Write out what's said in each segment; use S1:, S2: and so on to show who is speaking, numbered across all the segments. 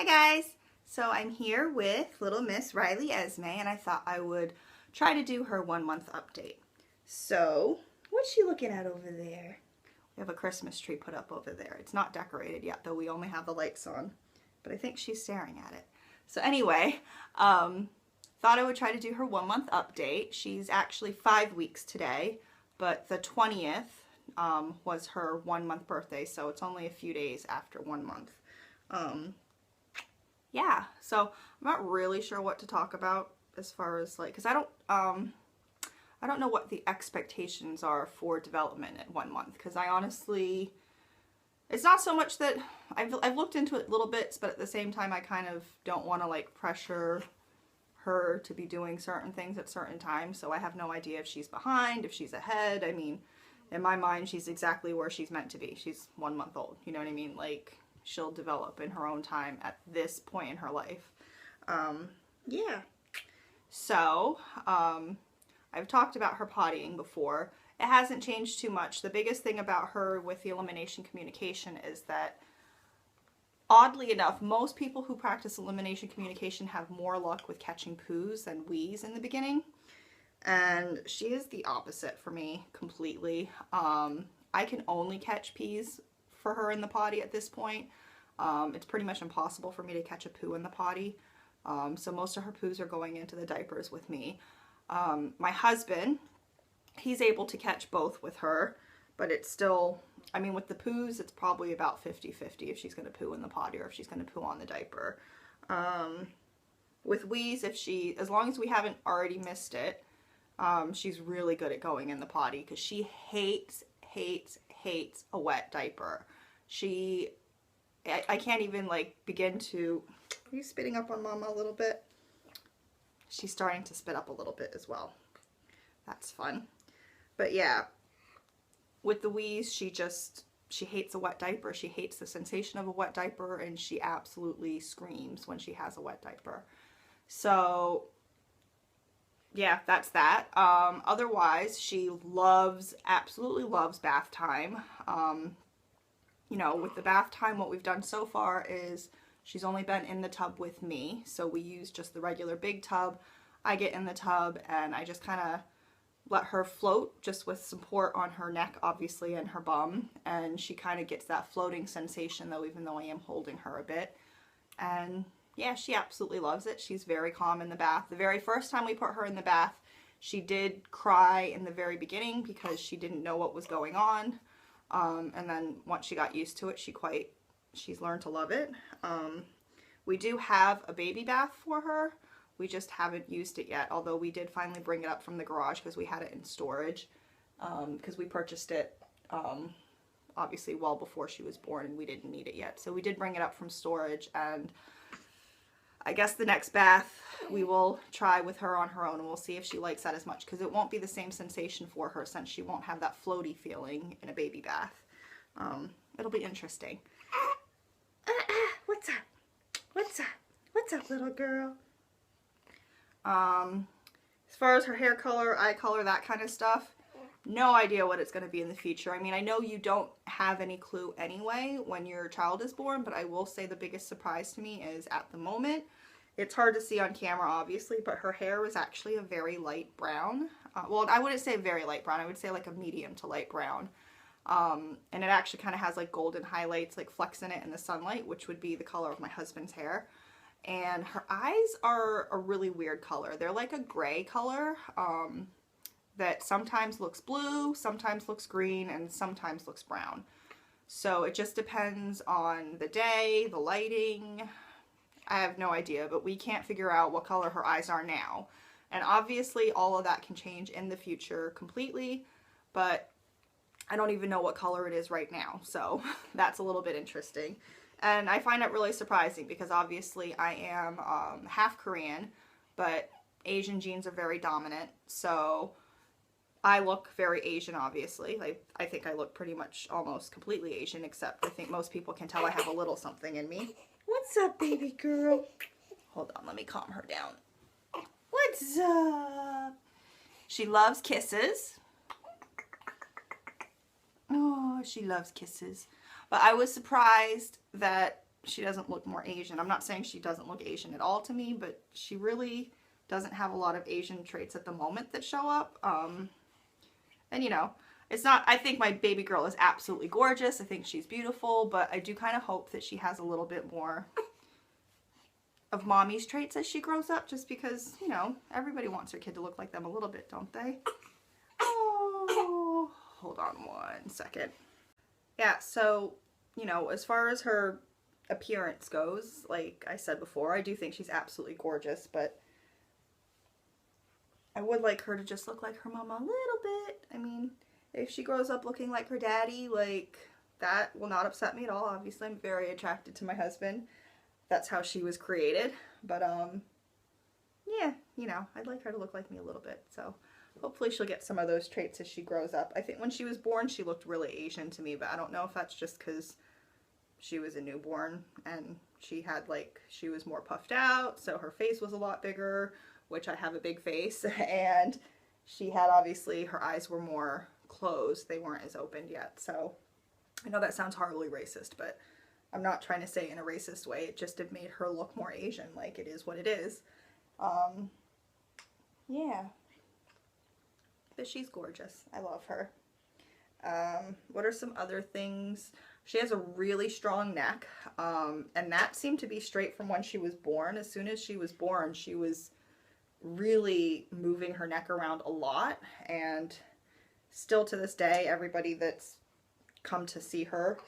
S1: Hi guys! So I'm here with little Miss Riley Esme and I thought I would try to do her 1 month update. So, what's she looking at over there? We have a Christmas tree put up over there. It's not decorated yet though, we only have the lights on. But I think she's staring at it. So anyway, thought I would try to do her 1 month update. She's actually 5 weeks today, but the 20th was her 1 month birthday, so it's only a few days after 1 month. Yeah, so I'm not really sure what to talk about as far as because I don't know what the expectations are for development at 1 month, because I honestly, it's not so much that I've looked into it little bits, but at the same time I kind of don't want to pressure her to be doing certain things at certain times, so I have no idea if she's behind, if she's ahead. I mean, in my mind she's exactly where she's meant to be. She's 1 month old, you know what I mean? She'll develop in her own time at this point in her life. Yeah. So, I've talked about her pottying before. It hasn't changed too much. The biggest thing about her with the elimination communication is that, oddly enough, most people who practice elimination communication have more luck with catching poos than wees in the beginning. And she is the opposite for me completely. I can only catch pees for her in the potty at this point. It's pretty much impossible for me to catch a poo in the potty. So most of her poos are going into the diapers with me. My husband, he's able to catch both with her, but it's still, I mean, with the poos, it's probably about 50-50 if she's going to poo in the potty or if she's going to poo on the diaper. With wees, as long as we haven't already missed it, she's really good at going in the potty because she hates a wet diaper. I can't even begin to, are you spitting up on Mama a little bit? She's starting to spit up a little bit as well. That's fun. But yeah, with the wees, she hates a wet diaper. She hates the sensation of a wet diaper, and she absolutely screams when she has a wet diaper. So yeah, that's that. Otherwise, she absolutely loves bath time. You know, with the bath time, what we've done so far is she's only been in the tub with me. So we use just the regular big tub. I get in the tub and I just kind of let her float just with support on her neck, obviously, and her bum. And she kind of gets that floating sensation though, even though I am holding her a bit. And yeah, she absolutely loves it. She's very calm in the bath. The very first time we put her in the bath, she did cry in the very beginning because she didn't know what was going on. And then once she got used to it, she's learned to love it. We do have a baby bath for her. We just haven't used it yet, although we did finally bring it up from the garage because we had it in storage. Because we purchased it, obviously well before she was born and we didn't need it yet. So we did bring it up from storage, and I guess the next bath we will try with her on her own, and we'll see if she likes that as much, because it won't be the same sensation for her since she won't have that floaty feeling in a baby bath. It'll be interesting. What's up? What's up? What's up, little girl? As far as her hair color, eye color, that kind of stuff, no idea what it's going to be in the future. I mean, I know you don't have any clue anyway when your child is born, but I will say the biggest surprise to me is at the moment, it's hard to see on camera obviously, but her hair is actually a very light brown. Well, I wouldn't say very light brown, I would say like a medium to light brown. And it actually kind of has like golden highlights, like flecks in it in the sunlight, which would be the color of my husband's hair. And her eyes are a really weird color. They're like a gray color, that sometimes looks blue, sometimes looks green, and sometimes looks brown. So it just depends on the day, the lighting. I have no idea, but we can't figure out what color her eyes are now. And obviously all of that can change in the future completely, but I don't even know what color it is right now. So that's a little bit interesting. And I find it really surprising because obviously I am half Korean, but Asian genes are very dominant. So I look very Asian, obviously. I think I look pretty much almost completely Asian, except I think most people can tell I have a little something in me. What's up, baby girl? Hold on, let me calm her down. What's up? She loves kisses. Oh, she loves kisses. But I was surprised that she doesn't look more Asian. I'm not saying she doesn't look Asian at all to me, but she really doesn't have a lot of Asian traits at the moment that show up. And you know, it's not, I think my baby girl is absolutely gorgeous. I think she's beautiful, but I do kind of hope that she has a little bit more of mommy's traits as she grows up, just because, you know, everybody wants their kid to look like them a little bit, don't they? Oh, hold on one second. Yeah, so, you know, as far as her appearance goes, like I said before, I do think she's absolutely gorgeous, but I would like her to just look like her mama a little bit. I mean, if she grows up looking like her daddy, like, that will not upset me at all. Obviously, I'm very attracted to my husband. That's how she was created. But, yeah, you know, I'd like her to look like me a little bit. So, hopefully she'll get some of those traits as she grows up. I think when she was born, she looked really Asian to me, but I don't know if that's just because she was a newborn and she had, like, she was more puffed out, so her face was a lot bigger, which I have a big face, and she had, obviously, her eyes were more closed. They weren't as opened yet, so I know that sounds horribly racist, but I'm not trying to say it in a racist way. It just have made her look more Asian. Like, it is what it is. Yeah. But she's gorgeous. I love her. What are some other things? She has a really strong neck, and that seemed to be straight from when she was born. As soon as she was born, she was really moving her neck around a lot, and still to this day, everybody that's come to see her,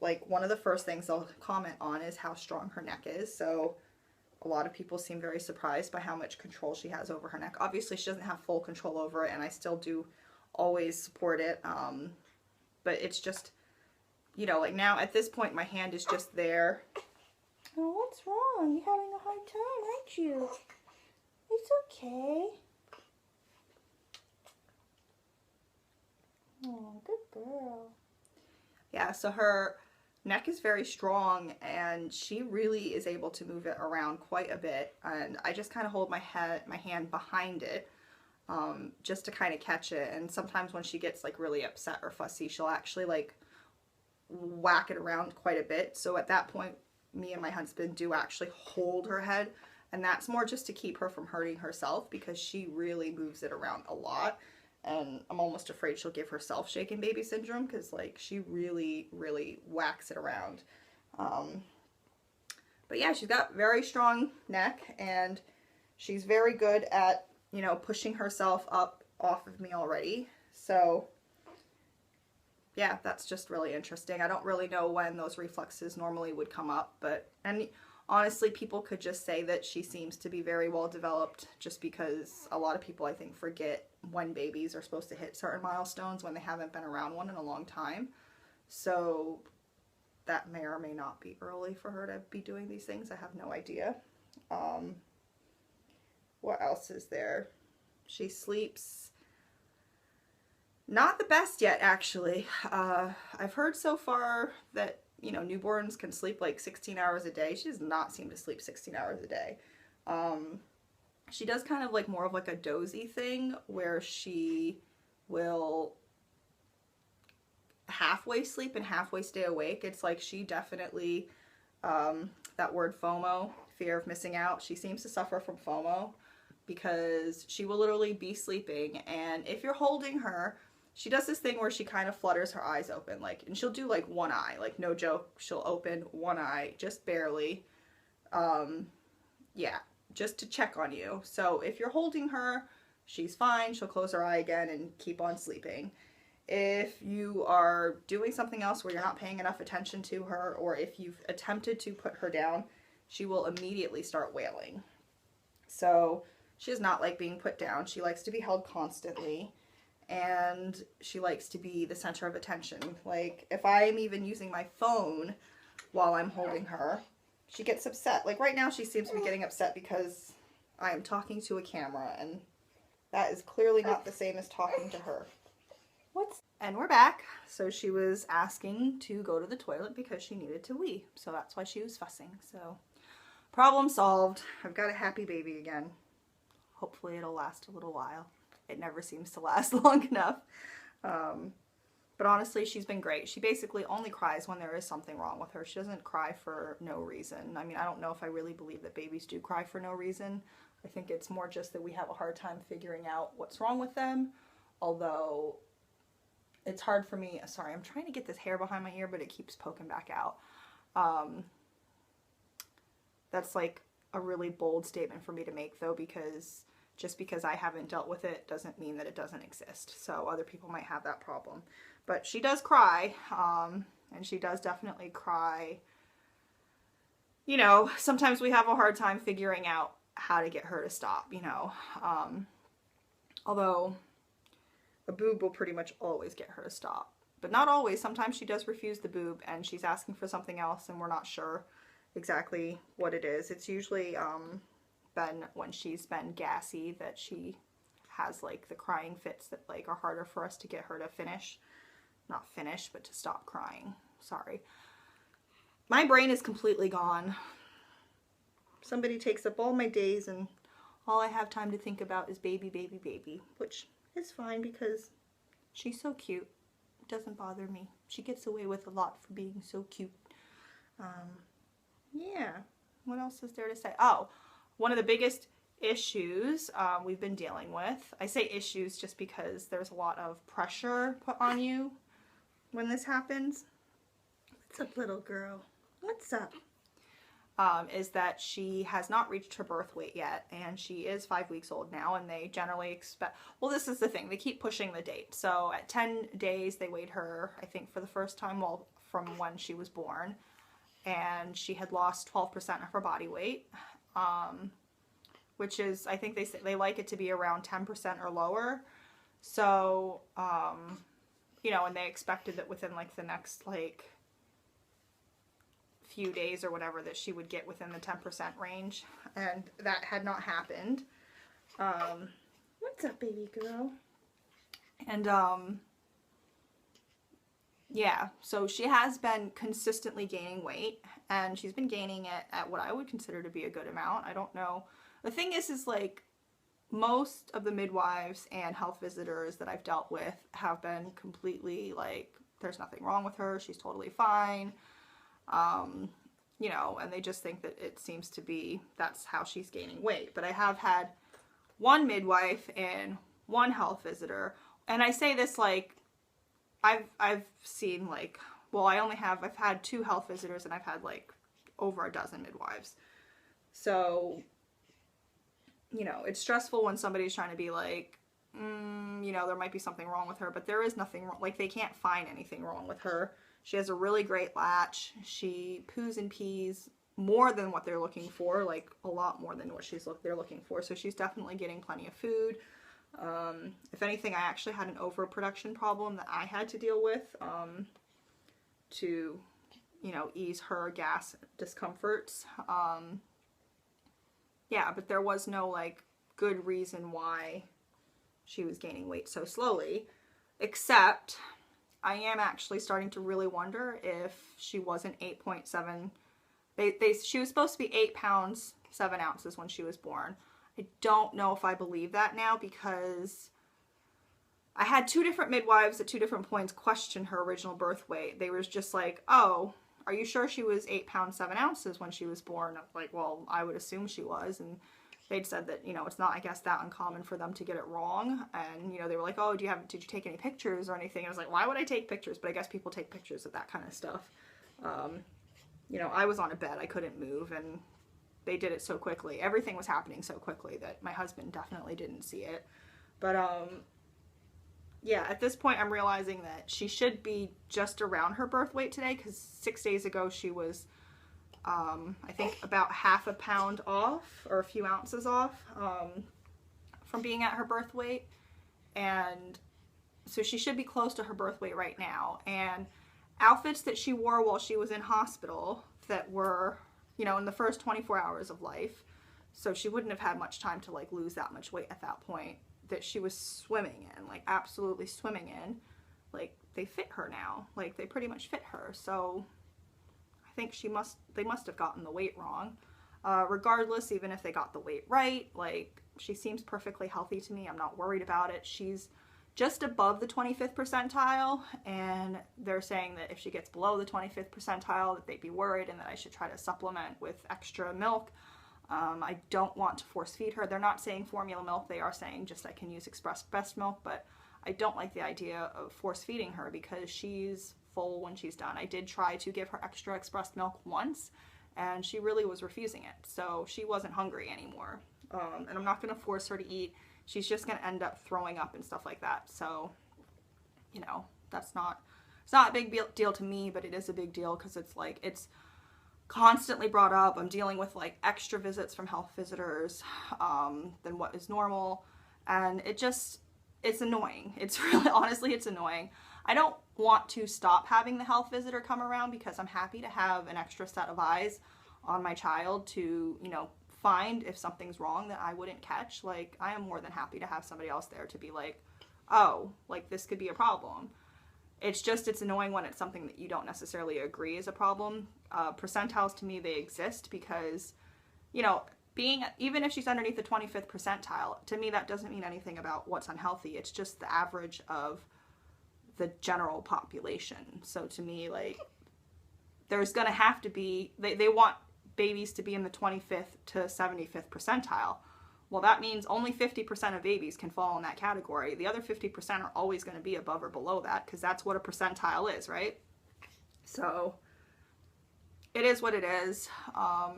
S1: like, one of the first things they'll comment on is how strong her neck is. So a lot of people seem very surprised by how much control she has over her neck. Obviously, she doesn't have full control over it, and I still do always support it. But it's just, you know, like now at this point, my hand is just there. Oh, what's wrong? You're having a hard time, aren't you? It's okay. Oh, good girl. Yeah, so her neck is very strong, and she really is able to move it around quite a bit, and I just kind of hold my hand behind it, just to kind of catch it. And sometimes when she gets like really upset or fussy, she'll actually like whack it around quite a bit. So at that point, me and my husband do actually hold her head, and that's more just to keep her from hurting herself, because she really moves it around a lot. And I'm almost afraid she'll give herself shaken baby syndrome, because like she really, really whacks it around. But yeah, she's got very strong neck, and she's very good at, you know, pushing herself up off of me already. So yeah, that's just really interesting. I don't really know when those reflexes normally would come up, but, and honestly, people could just say that she seems to be very well developed, just because a lot of people, I think, forget when babies are supposed to hit certain milestones when they haven't been around one in a long time. So that may or may not be early for her to be doing these things. I have no idea. What else is there? She sleeps not the best yet, actually. I've heard so far that, you know, newborns can sleep like 16 hours a day. She does not seem to sleep 16 hours a day. She does kind of like more of like a dozy thing, where she will halfway sleep and halfway stay awake. It's like she definitely, that word FOMO, fear of missing out, she seems to suffer from FOMO, because she will literally be sleeping, and if you're holding her, she does this thing where she kind of flutters her eyes open, like, and she'll do like one eye, like no joke, she'll open one eye, just barely, yeah, just to check on you. So if you're holding her, she's fine, she'll close her eye again and keep on sleeping. If you are doing something else where you're not paying enough attention to her, or if you've attempted to put her down, she will immediately start wailing. So she does not like being put down. She likes to be held constantly, and she likes to be the center of attention. Like, if I'm even using my phone while I'm holding her, she gets upset. Like right now, she seems to be getting upset because I am talking to a camera, and that is clearly not the same as talking to her. And we're back. So she was asking to go to the toilet because she needed to wee. So that's why she was fussing. So problem solved. I've got a happy baby again. Hopefully it'll last a little while. It never seems to last long enough. But honestly, she's been great. She basically only cries when there is something wrong with her. She doesn't cry for no reason. I mean, I don't know if I really believe that babies do cry for no reason. I think it's more just that we have a hard time figuring out what's wrong with them. Although, it's hard for me. Sorry, I'm trying to get this hair behind my ear, but it keeps poking back out. That's like a really bold statement for me to make, though, because just because I haven't dealt with it doesn't mean that it doesn't exist. So other people might have that problem. But she does cry, and she does definitely cry. You know, sometimes we have a hard time figuring out how to get her to stop, you know. Although a boob will pretty much always get her to stop. But not always. Sometimes she does refuse the boob and she's asking for something else and we're not sure exactly what it is. It's usually been when she's been gassy that she has like the crying fits that like are harder for us to get her to finish. Not finish, but to stop crying. Sorry. My brain is completely gone. Somebody takes up all my days and all I have time to think about is baby, baby, baby. Which is fine because she's so cute. It doesn't bother me. She gets away with a lot for being so cute. Yeah. What else is there to say? Oh, one of the biggest issues we've been dealing with. I say issues just because there's a lot of pressure put on you when this happens. What's up, little girl? What's up? Is that she has not reached her birth weight yet, and she is 5 weeks old now, and they generally expect, well, this is the thing, they keep pushing the date. So at 10 days, they weighed her, I think, for the first time from when she was born, and she had lost 12% of her body weight, which is, I think they like it to be around 10% or lower. So, you know, and they expected that within like the next like few days or whatever that she would get within the 10% range, and that had not happened. What's up, baby girl? And yeah, so she has been consistently gaining weight, and she's been gaining it at what I would consider to be a good amount. I don't know. The thing is like most of the midwives and health visitors that I've dealt with have been completely like, there's nothing wrong with her, she's totally fine. You know, and they just think that it seems to be, that's how she's gaining weight. But I have had one midwife and one health visitor, and I say this like, I've seen like, well, I've had 2 health visitors and I've had like over a dozen midwives. So, you know, it's stressful when somebody's trying to be like, you know, there might be something wrong with her, but there is nothing wrong. Like, they can't find anything wrong with her. She has a really great latch. She poos and pees more than what they're looking for, like a lot more than what they're looking for. So she's definitely getting plenty of food. If anything, I actually had an overproduction problem that I had to deal with to, you know, ease her gas discomforts. Yeah, but there was no like good reason why she was gaining weight so slowly, except I am actually starting to really wonder if she wasn't 8.7. She was supposed to be 8 pounds 7 ounces when she was born. I don't know if I believe that now, because I had 2 different midwives at 2 different points question her original birth weight. They were just like, oh, are you sure she was 8 pounds 7 ounces when she was born? I was like, well, I would assume she was. And they'd said that, you know, it's not, I guess, that uncommon for them to get it wrong. And, you know, they were like, oh, did you take any pictures or anything? And I was like, why would I take pictures? But I guess people take pictures of that kind of stuff. You know, I was on a bed. I couldn't move, and they did it so quickly. Everything was happening so quickly that my husband definitely didn't see it. But, yeah, at this point I'm realizing that she should be just around her birth weight today, because 6 days ago she was, I think, about half a pound off, or a few ounces off, from being at her birth weight. And so she should be close to her birth weight right now. And outfits that she wore while she was in hospital that were, you know, in the first 24 hours of life, so she wouldn't have had much time to like lose that much weight at that point, that she was swimming in, like absolutely swimming in, like they fit her now, like they pretty much fit her. So I think they must have gotten the weight wrong. Regardless, even if they got the weight right, like she seems perfectly healthy to me. I'm not worried about it. She's just above the 25th percentile, and they're saying that if she gets below the 25th percentile that they'd be worried and that I should try to supplement with extra milk. I don't want to force feed her. They're not saying formula milk, they are saying just I can use Express breast milk, but I don't like the idea of force feeding her because she's full when she's done. I did try to give her extra Express milk once, and she really was refusing it, so she wasn't hungry anymore. And I'm not going to force her to eat. She's just going to end up throwing up and stuff like that. So, you know, it's not a big deal to me, but it is a big deal because it's like, it's constantly brought up. I'm dealing with like extra visits from health visitors than what is normal. And it's annoying. It's really, honestly, it's annoying. I don't want to stop having the health visitor come around because I'm happy to have an extra set of eyes on my child to, you know, find if something's wrong that I wouldn't catch. Like, I am more than happy to have somebody else there to be like, oh, like this could be a problem. It's just, it's annoying when it's something that you don't necessarily agree is a problem. Percentiles, to me, they exist because, you know, even if she's underneath the 25th percentile, to me that doesn't mean anything about what's unhealthy. It's just the average of the general population. So to me, like, there's gonna have to be, they want babies to be in the 25th to 75th percentile. Well, that means only 50% of babies can fall in that category. The other 50% are always going to be above or below that because that's what a percentile is, right? So it is what it is. I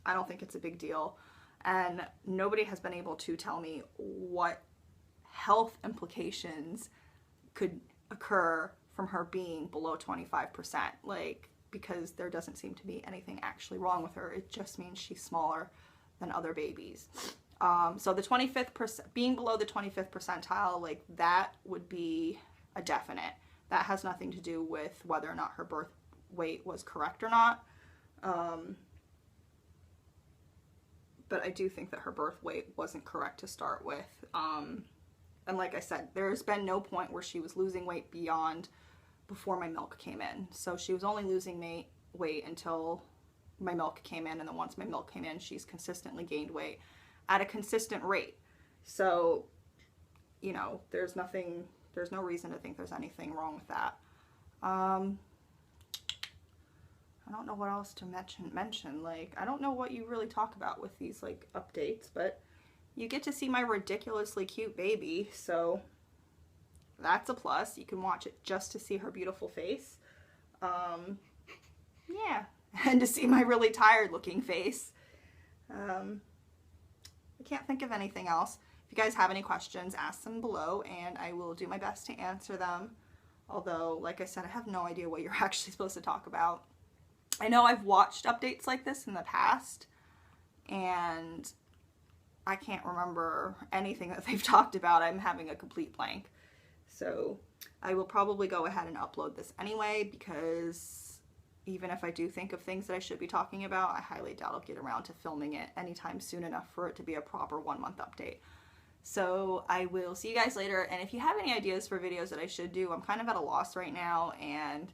S1: don't think it's a big deal. And nobody has been able to tell me what health implications could occur from her being below 25%. Like, because there doesn't seem to be anything actually wrong with her. It just means she's smaller than other babies. So the 25th being below the 25th percentile, like, that would be a definite. That has nothing to do with whether or not her birth weight was correct or not. But I do think that her birth weight wasn't correct to start with. And like I said, there's been no point where she was losing weight beyond before my milk came in. So she was only losing weight until my milk came in, and then once my milk came in, she's consistently gained weight at a consistent rate. So, you know, there's no reason to think there's anything wrong with that. I don't know what else to mention. Like, I don't know what you really talk about with these, like, updates, but you get to see my ridiculously cute baby, so that's a plus. You can watch it just to see her beautiful face. Yeah, and to see my really tired looking face. I can't think of anything else. If you guys have any questions, ask them below and I will do my best to answer them. Although, like I said, I have no idea what you're actually supposed to talk about. I know I've watched updates like this in the past and I can't remember anything that they've talked about. I'm having a complete blank. So I will probably go ahead and upload this anyway, because even if I do think of things that I should be talking about, I highly doubt I'll get around to filming it anytime soon enough for it to be a proper 1-month update. So I will see you guys later, and if you have any ideas for videos that I should do, I'm kind of at a loss right now, and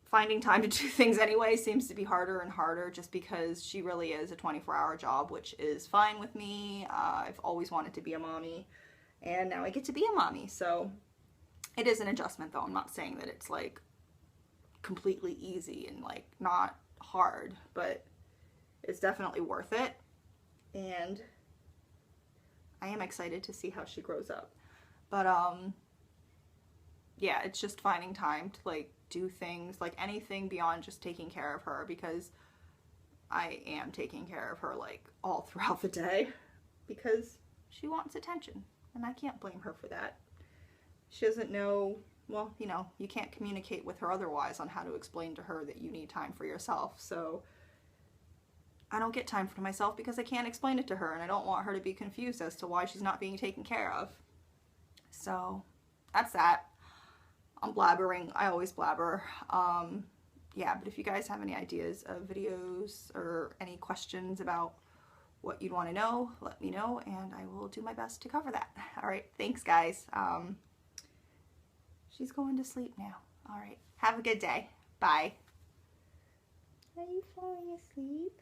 S1: finding time to do things anyway seems to be harder and harder just because she really is a 24-hour job, which is fine with me. I've always wanted to be a mommy, and now I get to be a mommy, so it is an adjustment though. I'm not saying that it's like completely easy and like not hard, but it's definitely worth it, and I am excited to see how she grows up. But yeah, it's just finding time to like do things, like anything beyond just taking care of her, because I am taking care of her like all throughout the day because she wants attention, and I can't blame her for that. She doesn't know, well, you know, you can't communicate with her otherwise on how to explain to her that you need time for yourself. So I don't get time for myself because I can't explain it to her, and I don't want her to be confused as to why she's not being taken care of. So that's that. I'm blabbering. I always blabber. Yeah, but if you guys have any ideas of videos or any questions about what you'd want to know, let me know, and I will do my best to cover that. All right, thanks, guys. She's going to sleep now. All right, have a good day. Bye. Are you falling asleep?